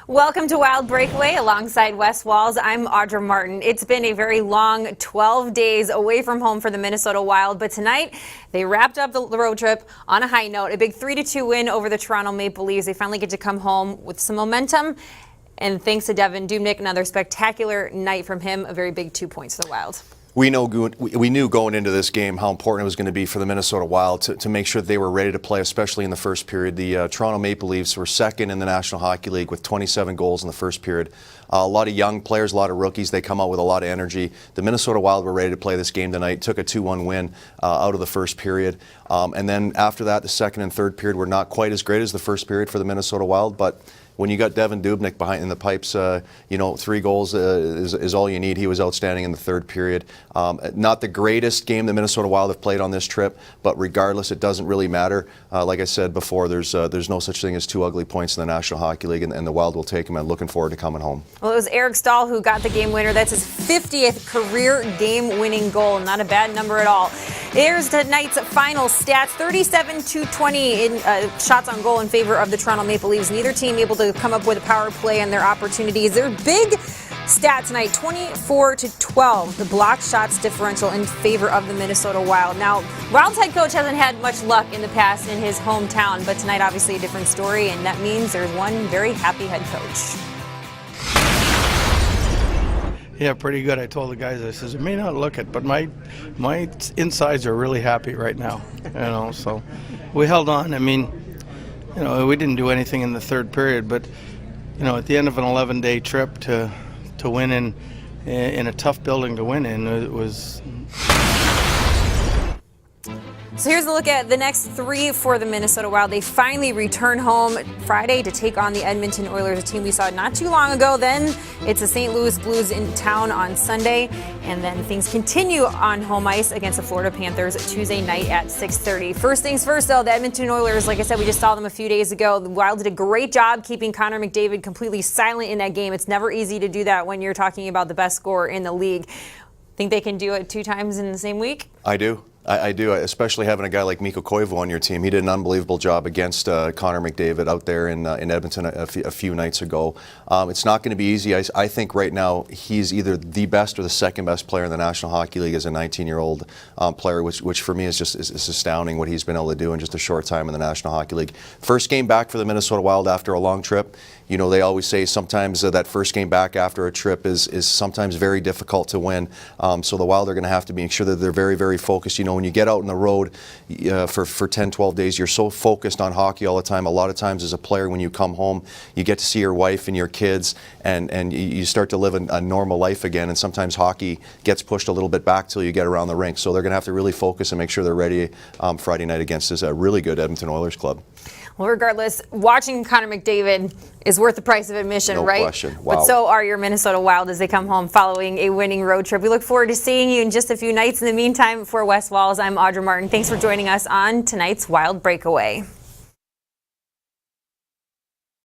Welcome to Wild Breakaway alongside Wes Walz. I'm Audra Martin. It's been a very long 12 days away from home for the Minnesota Wild, but tonight they wrapped up the road trip on a high note. A big 3-2 win over the Toronto Maple Leafs. They finally get to come home with some momentum, and thanks to Devan Dubnyk, another spectacular night from him. A very big 2 points for the Wild. We knew going into this game how important it was going to be for the Minnesota Wild to make sure that they were ready to play, especially in the first period. The Toronto Maple Leafs were second in the National Hockey League with 27 goals in the first period. A lot of young players, a lot of rookies. They come out with a lot of energy. The Minnesota Wild were ready to play this game tonight. Took a 2-1 win out of the first period. And then after that, the second and third period were not quite as great as the first period for the Minnesota Wild, but when you got Devan Dubnyk behind in the pipes, 3 goals is all you need. He was outstanding in the third period. Not the greatest game the Minnesota Wild have played on this trip, but regardless, it doesn't really matter. Like I said before, there's no such thing as 2 ugly points in the National Hockey League, and the Wild will take them. I'm looking forward to coming home. Well, it was Eric Staal who got the game winner. That's his 50th career game-winning goal. Not a bad number at all. Here's tonight's final stats: 37-20 in shots on goal in favor of the Toronto Maple Leafs. Neither team able to come up with a power play on their opportunities. Their big stat tonight: 24-12, the blocked shots differential in favor of the Minnesota Wild. Now, Wild's head coach hasn't had much luck in the past in his hometown, but tonight obviously a different story, and that means there's one very happy head coach. Yeah, pretty good. I told the guys, I says, it may not look it, but my insides are really happy right now. So we held on. I mean, we didn't do anything in the third period, but at the end of an 11-day trip to win in a tough building to win in, it was. So here's a look at the next 3 for the Minnesota Wild. They finally return home Friday to take on the Edmonton Oilers, a team we saw not too long ago. Then it's the St. Louis Blues in town on Sunday, and then things continue on home ice against the Florida Panthers Tuesday night at 6:30. First things first, though, the Edmonton Oilers, like I said, we just saw them a few days ago. The Wild did a great job keeping Connor McDavid completely silent in that game. It's never easy to do that when you're talking about the best scorer in the league. Think they can do it 2 times in the same week? I do. I do, especially having a guy like Mikko Koivu on your team. He did an unbelievable job against Connor McDavid out there in Edmonton a few nights ago. It's not going to be easy. I think right now he's either the best or the second best player in the National Hockey League as a 19-year-old player, which for me is just is astounding what he's been able to do in just a short time in the National Hockey League. First game back for the Minnesota Wild after a long trip. They always say sometimes that first game back after a trip is sometimes very difficult to win. So the Wild are going to have to make sure that they're very, very focused. When you get out on the road for 10, 12 days, you're so focused on hockey all the time. A lot of times as a player, when you come home, you get to see your wife and your kids, and you start to live a normal life again. And sometimes hockey gets pushed a little bit back till you get around the rink. So they're going to have to really focus and make sure they're ready Friday night against this really good Edmonton Oilers club. Well, regardless, watching Connor McDavid is worth the price of admission, right? No question. Wow. But so are your Minnesota Wild as they come home following a winning road trip. We look forward to seeing you in just a few nights. In the meantime, for Wes Walz, I'm Audra Martin. Thanks for joining us on tonight's Wild Breakaway.